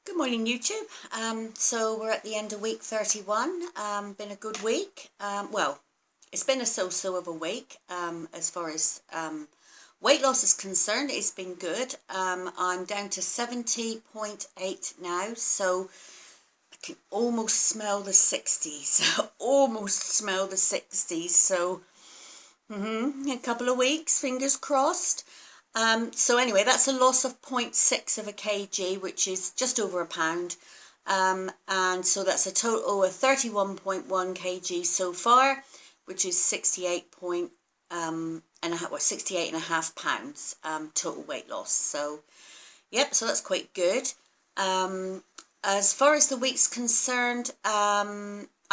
Good morning, YouTube. So we're at the end of week 31. Been a good week. Well, it's been a so-so of a week. As far as weight loss is concerned, it's been good. I'm down to 70.8 now, so I can almost smell the 60s. Almost smell the 60s. So a couple of weeks, fingers crossed. So anyway, that's a loss of zero point 0.6 of a kg, which is just over a pound. And so that's a total of 31.1 kg so far, which is 68 point, and a half, well, 68 and a half pounds total weight loss. So yep, so that's quite good. As far as the week's concerned,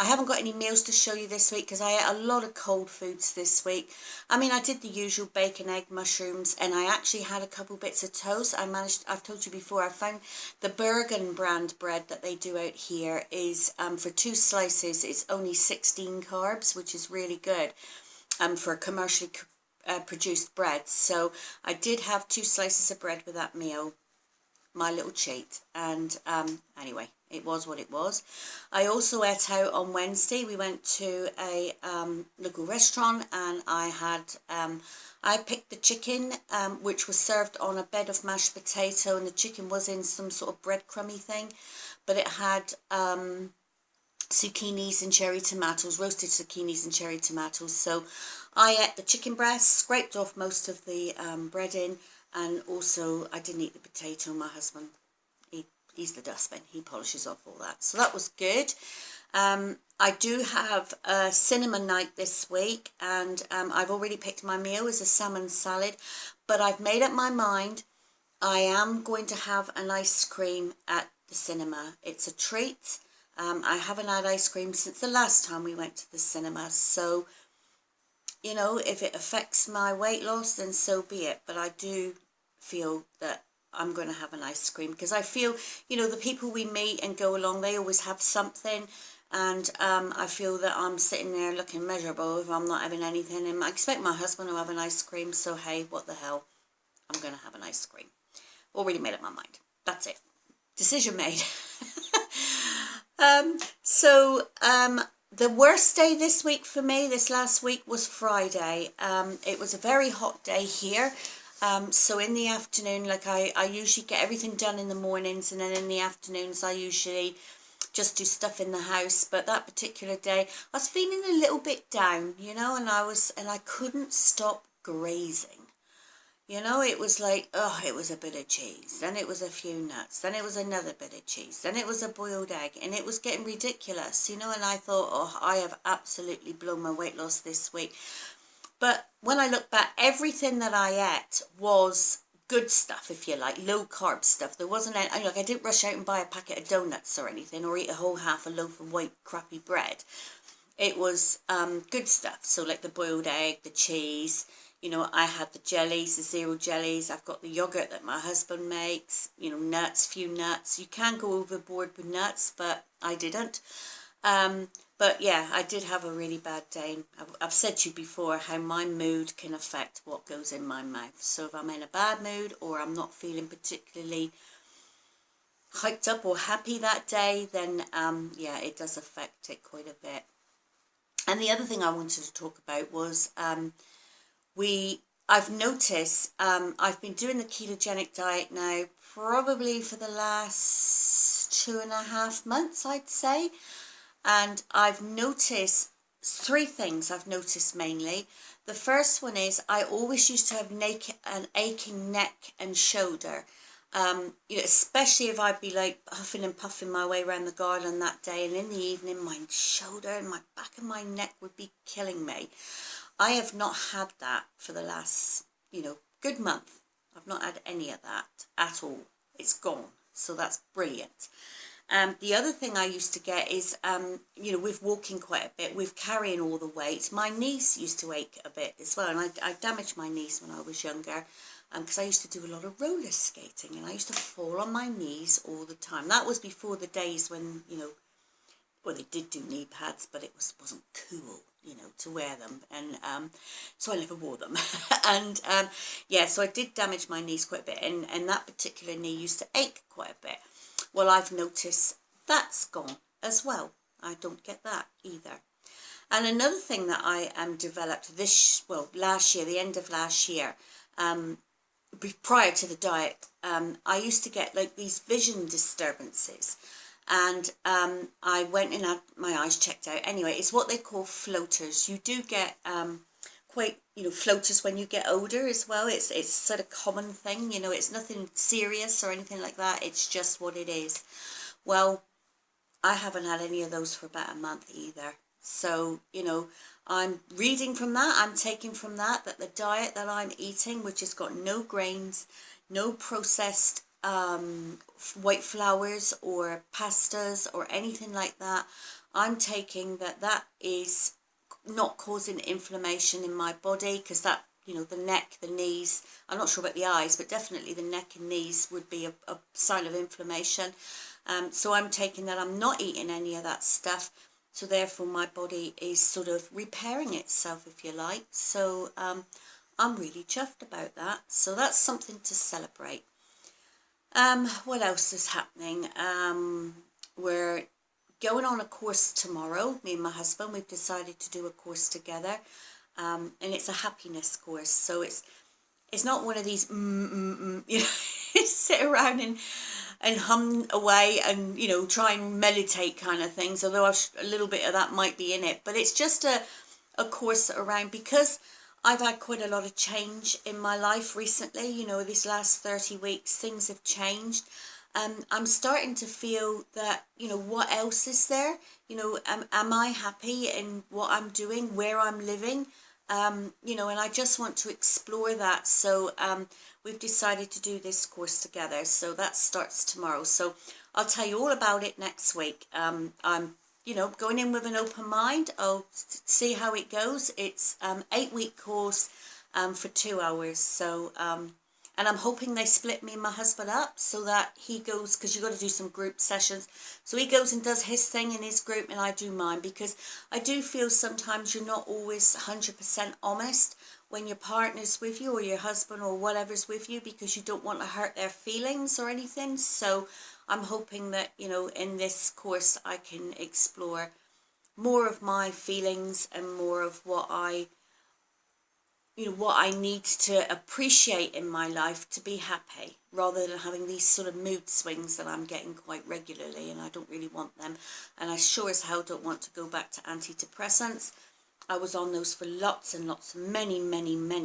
I haven't got any meals to show you this week because I ate a lot of cold foods this week. I mean, I did the usual bacon, egg, mushrooms, and I actually had a couple bits of toast. I've told you before, I found the Bergen brand bread that they do out here is, for 2 slices, it's only 16 carbs, which is really good for commercially produced bread. So I did have 2 slices of bread with that meal, my little cheat. And anyway, it was what it was. I also ate out on Wednesday. We went to a local restaurant, and I picked the chicken, which was served on a bed of mashed potato, and the chicken was in some sort of breadcrumby thing, but it had zucchinis and cherry tomatoes, roasted zucchinis and cherry tomatoes. So I ate the chicken breast, scraped off most of the breading, and also I didn't eat the potato. My husband, he's the dustbin, he polishes off all that. So that was good. I do have a cinema night this week, and I've already picked my meal as a salmon salad, but I've made up my mind. I am going to have an ice cream at the cinema. It's a treat. I haven't had ice cream since the last time we went to the cinema, so you know, if it affects my weight loss, then so be it. But I do feel that I'm going to have an ice cream because I feel, you know, the people we meet and go along, they always have something. And I feel that I'm sitting there looking miserable if I'm not having anything. And I expect my husband to have an ice cream. So, hey, what the hell? I'm going to have an ice cream. Already made up my mind. That's it. Decision made. The worst day this week for me, this last week, was Friday. It was a very hot day here. So in the afternoon, like I usually get everything done in the mornings, and then in the afternoons I usually just do stuff in the house. But that particular day, I was feeling a little bit down, you know, and I couldn't stop grazing. You know, it was like, oh, it was a bit of cheese, then it was a few nuts, then it was another bit of cheese, then it was a boiled egg, and it was getting ridiculous, you know, and I thought, oh, I have absolutely blown my weight loss this week. But when I look back, everything that I ate was good stuff, if you like, low carb stuff. There wasn't any, like, I didn't rush out and buy a packet of donuts or anything, or eat a whole half a loaf of white crappy bread. It was good stuff. So like the boiled egg, the cheese, you know, I had the jellies, the zero jellies. I've got the yogurt that my husband makes, you know, nuts, few nuts. You can go overboard with nuts, but I didn't. But yeah, I did have a really bad day. I've said to you before how my mood can affect what goes in my mouth. So if I'm in a bad mood or I'm not feeling particularly hyped up or happy that day, then yeah, it does affect it quite a bit. And the other thing I wanted to talk about was I've noticed, I've been doing the ketogenic diet now probably for the last 2.5 months, I'd say. And I've noticed 3 things I've noticed mainly. The first one is I always used to have an aching neck and shoulder. You know, especially if I'd be like huffing and puffing my way around the garden that day, and in the evening my shoulder and my back of my neck would be killing me. I have not had that for the last, you know, good month. I've not had any of that at all. It's gone. So that's brilliant. The other thing I used to get is, you know, with walking quite a bit, with carrying all the weight, my knees used to ache a bit as well. And I damaged my knees when I was younger, because I used to do a lot of roller skating, and I used to fall on my knees all the time. That was before the days when, you know, well, they did do knee pads, but it wasn't cool, you know, to wear them. And so I never wore them. And yeah, so I did damage my knees quite a bit, and that particular knee used to ache quite a bit. Well, I've noticed that's gone as well. I don't get that either. And another thing that I developed last year, the end of last year, prior to the diet, I used to get like these vision disturbances, and I went and had my eyes checked out. Anyway, it's what they call floaters. You do get quite, floaters when you get older as well. It's sort of common thing, it's nothing serious or anything like that. It's just what it is. Well, I haven't had any of those for about a month either. So, I'm reading from that, I'm taking from that the diet that I'm eating, which has got no grains, no processed white flours or pastas or anything like that, I'm taking that is not causing inflammation in my body, because that, the neck, the knees, I'm not sure about the eyes, but definitely the neck and knees would be a sign of inflammation. So I'm taking that, I'm not eating any of that stuff. So therefore my body is sort of repairing itself, if you like. So I'm really chuffed about that. So that's something to celebrate. What else is happening? We're going on a course tomorrow. Me and my husband, we've decided to do a course together. And it's a happiness course. So it's not one of these, sit around and hum away and, try and meditate kind of things, although a little bit of that might be in it. But it's just a course around, because I've had quite a lot of change in my life recently, these last 30 weeks, things have changed. I'm starting to feel that, what else is there? Am I happy in what I'm doing, where I'm living? And I just want to explore that. So we've decided to do this course together. So that starts tomorrow. So I'll tell you all about it next week. I'm, going in with an open mind. I'll see how it goes. It's 8-week course for 2 hours. So, and I'm hoping they split me and my husband up so that he goes, because you've got to do some group sessions. So he goes and does his thing in his group and I do mine, because I do feel sometimes you're not always 100% honest when your partner's with you or your husband or whatever's with you, because you don't want to hurt their feelings or anything. So I'm hoping that, in this course I can explore more of my feelings and more of what I need to appreciate in my life to be happy, rather than having these sort of mood swings that I'm getting quite regularly, and I don't really want them. And I sure as hell don't want to go back to antidepressants. I was on those for lots and lots, many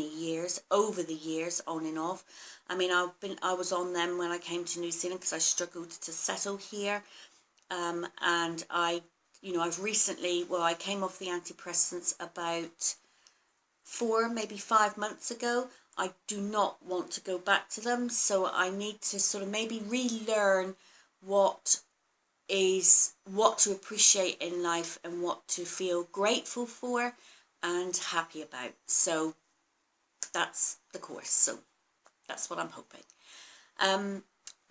years, over the years, on and off. I mean, I was on them when I came to New Zealand because I struggled to settle here. And I've recently, I came off the antidepressants about 4, maybe 5 months ago. I do not want to go back to them, so I need to sort of maybe relearn what to appreciate in life and what to feel grateful for and happy about. So that's the course. So that's what I'm hoping.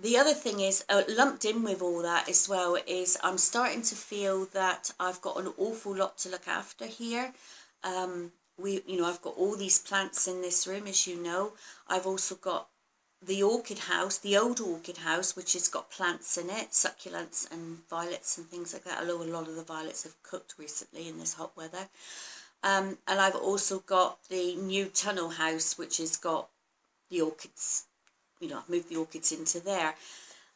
The other thing is, lumped in with all that as well, is I'm starting to feel that I've got an awful lot to look after here. I've got all these plants in this room, as you know. I've also got the orchid house, the old orchid house, which has got plants in it, succulents and violets and things like that, although a lot of the violets have cooked recently in this hot weather. And I've also got the new tunnel house, which has got the orchids. I've moved the orchids into there.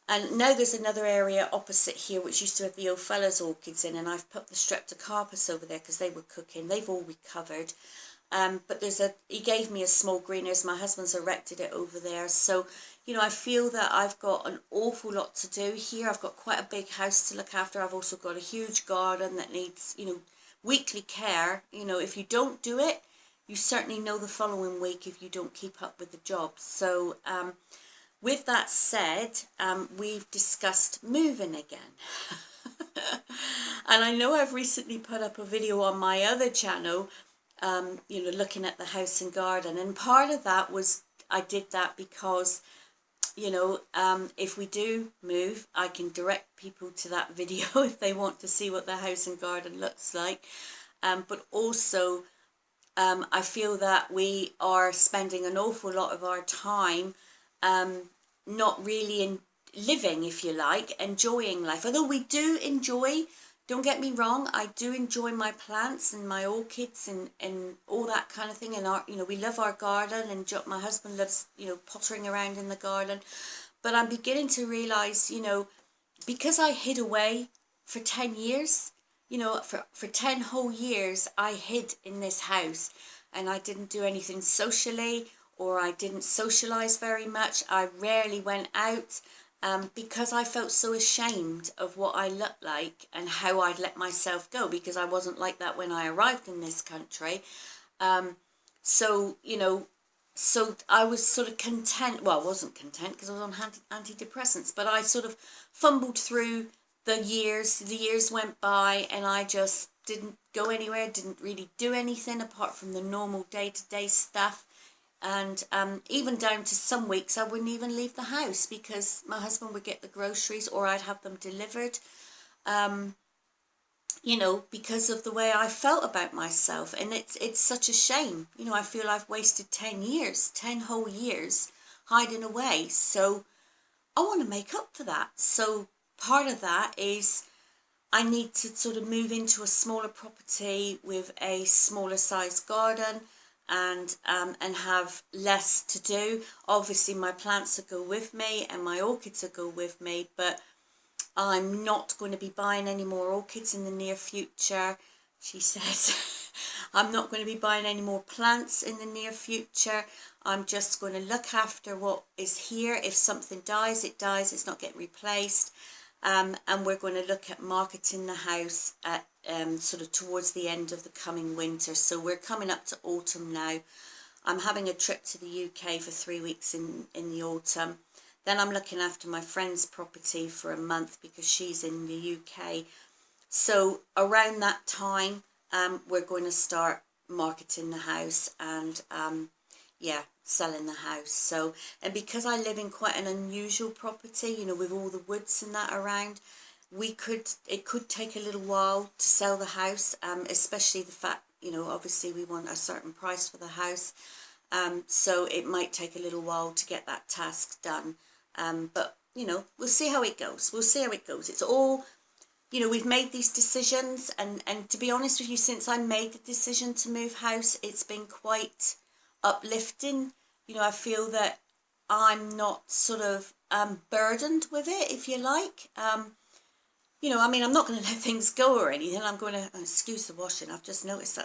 And now there's another area opposite here which used to have the Ophella's orchids in, and I've put the Streptocarpus over there because they were cooking. They've all recovered. But he gave me a small greenhouse. My husband's erected it over there. So, I feel that I've got an awful lot to do here. I've got quite a big house to look after. I've also got a huge garden that needs, weekly care. If you don't do it, you certainly know the following week if you don't keep up with the job. So, with that said, we've discussed moving again. And I know I've recently put up a video on my other channel, looking at the house and garden. And part of that was, I did that because, if we do move, I can direct people to that video if they want to see what the house and garden looks like. But also, I feel that we are spending an awful lot of our time not really living, if you like, enjoying life. Although we do enjoy, don't get me wrong, I do enjoy my plants and my orchids and all that kind of thing. And our, we love our garden, and my husband loves, pottering around in the garden. But I'm beginning to realise, because I hid away for 10 years, for 10 whole years, I hid in this house and I didn't do anything socially, or I didn't socialise very much. I rarely went out because I felt so ashamed of what I looked like and how I'd let myself go, because I wasn't like that when I arrived in this country. So, so I was sort of content. Well, I wasn't content because I was on antidepressants, but I sort of fumbled through the years. The years went by and I just didn't go anywhere, didn't really do anything apart from the normal day-to-day stuff. And even down to some weeks I wouldn't even leave the house because my husband would get the groceries or I'd have them delivered, because of the way I felt about myself. And it's such a shame. I feel I've wasted 10 years, 10 whole years hiding away. So I want to make up for that. So part of that is I need to sort of move into a smaller property with a smaller size garden, and have less to do. Obviously my plants will go with me and my orchids will go with me, but I'm not going to be buying any more orchids in the near future, she says. I'm not going to be buying any more plants in the near future. I'm just going to look after what is here. If something dies, it dies. It's not getting replaced. And we're going to look at marketing the house at sort of towards the end of the coming winter. So we're coming up to autumn now. I'm having a trip to the UK for 3 weeks in the autumn. Then I'm looking after my friend's property for a month because she's in the UK. So around that time, we're going to start marketing the house and selling the house. So, and because I live in quite an unusual property, with all the woods and that around, it could take a little while to sell the house, especially the fact, obviously we want a certain price for the house. So it might take a little while to get that task done. But, we'll see how it goes. We'll see how it goes. It's all, we've made these decisions, and to be honest with you, since I made the decision to move house, it's been quite uplifting. I feel that I'm not sort of burdened with it, if you like. I'm not going to let things go or anything. I'm going to, excuse the washing, I've just noticed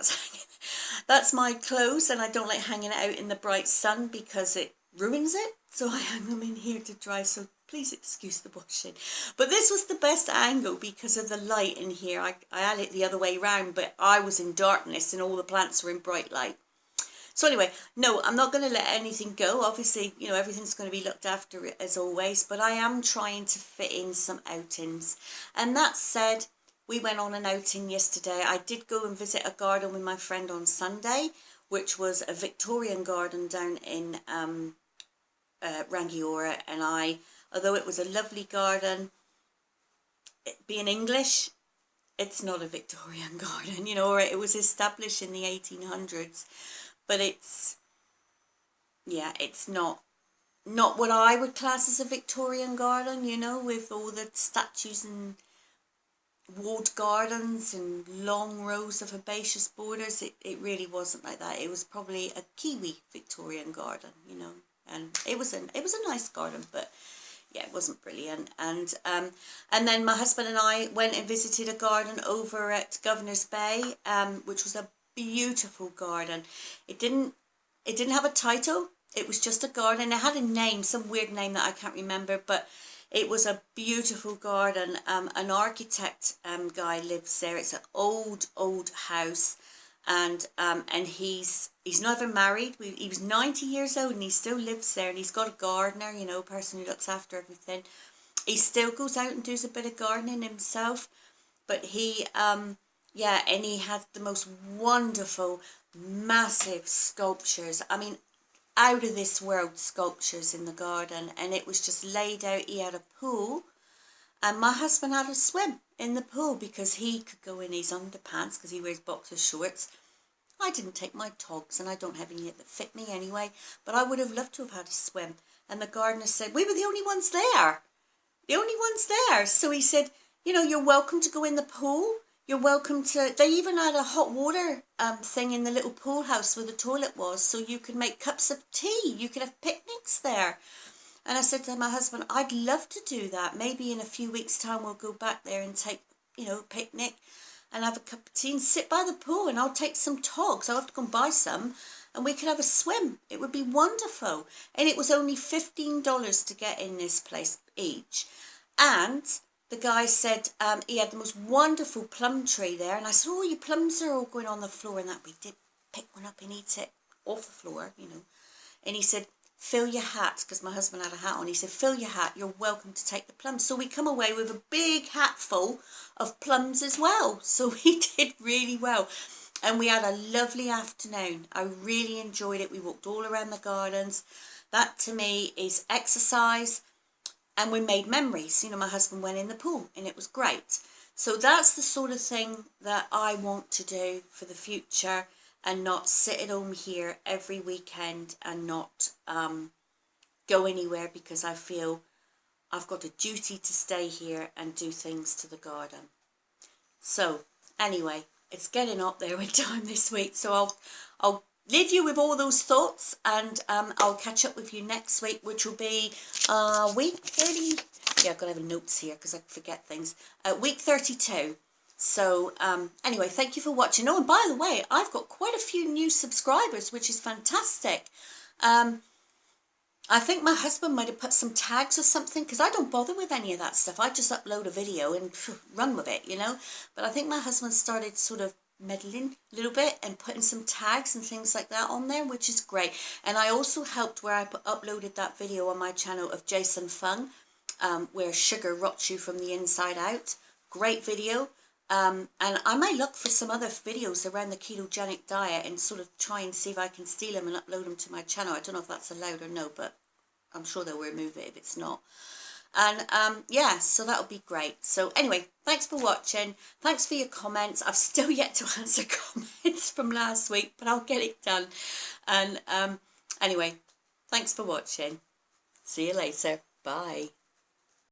that's my clothes, and I don't like hanging it out in the bright sun because it ruins it. So I hang them in here to dry, so please excuse the washing. But this was the best angle because of the light in here. I had it the other way round, but I was in darkness and all the plants were in bright light. So anyway, no, I'm not going to let anything go. Obviously, everything's going to be looked after as always, but I am trying to fit in some outings. And that said, we went on an outing yesterday. I did go and visit a garden with my friend on Sunday, which was a Victorian garden down in Rangiora. And although it was a lovely garden, being English, it's not a Victorian garden, or it was established in the 1800s. But it's not what I would class as a Victorian garden, with all the statues and walled gardens and long rows of herbaceous borders. It really wasn't like that. It was probably a Kiwi Victorian garden, and it was a nice garden, but yeah, it wasn't brilliant. And then my husband and I went and visited a garden over at Governor's Bay, which was a beautiful garden. It didn't have a title. It was just a garden. It had a name, some weird name that I can't remember, but it was a beautiful garden. An architect guy lives there. It's an old house, and he's never married. He was 90 years old and he still lives there, and he's got a gardener, a person who looks after everything. He still goes out and does a bit of gardening himself, but he and he had the most wonderful, massive sculptures. Out of this world sculptures in the garden, and it was just laid out. He had a pool, and my husband had a swim in the pool because he could go in his underpants because he wears boxer shorts. I didn't take my togs, and I don't have any that fit me anyway, but I would have loved to have had a swim. And the gardener said, we were the only ones there. The only ones there. So he said, you know, you're welcome to go in the pool. You're welcome to. They even had a hot water thing in the little pool house where the toilet was, so you could make cups of tea. You could have picnics there. And I said to my husband, I'd love to do that. Maybe in a few weeks' time we'll go back there and take, you know, a picnic and have a cup of tea and sit by the pool, and I'll take some togs. I'll have to go and buy some, and we could have a swim. It would be wonderful. And it was only $15 to get in this place each. And the guy said he had the most wonderful plum tree there. And I said, oh, your plums are all going on the floor. And that we did pick one up and eat it off the floor, you know. And he said, fill your hat, because my husband had a hat on. He said, fill your hat, you're welcome to take the plums. So we come away with a big hat full of plums as well. So we did really well. And we had a lovely afternoon. I really enjoyed it. We walked all around the gardens. That to me is exercise. And we made memories. You know, my husband went in the pool and it was great. So that's the sort of thing that I want to do for the future, and not sit at home here every weekend and not go anywhere, because I feel I've got a duty to stay here and do things to the garden. So anyway, it's getting up there in time this week, so I'll leave you with all those thoughts, and I'll catch up with you next week, which will be week 30. Yeah, I've got to have notes here because I forget things. Week 32. So anyway, thank you for watching. Oh, and by the way, I've got quite a few new subscribers, which is fantastic. I think my husband might have put some tags or something, because I don't bother with any of that stuff. I just upload a video and run with it, you know. But I think my husband started sort of meddling a little bit and putting some tags and things like that on there, which is great. And I also helped where I uploaded that video on my channel of Jason Fung, where sugar rots you from the inside out. Great video. And I might look for some other videos around the ketogenic diet and sort of try and see if I can steal them and upload them to my channel. I don't know if that's allowed or no, but I'm sure they'll remove it if it's not. And yeah, so that'll be great. So anyway, thanks for watching. Thanks for your comments. I've still yet to answer comments from last week, but I'll get it done. And anyway, thanks for watching. See you later. Bye.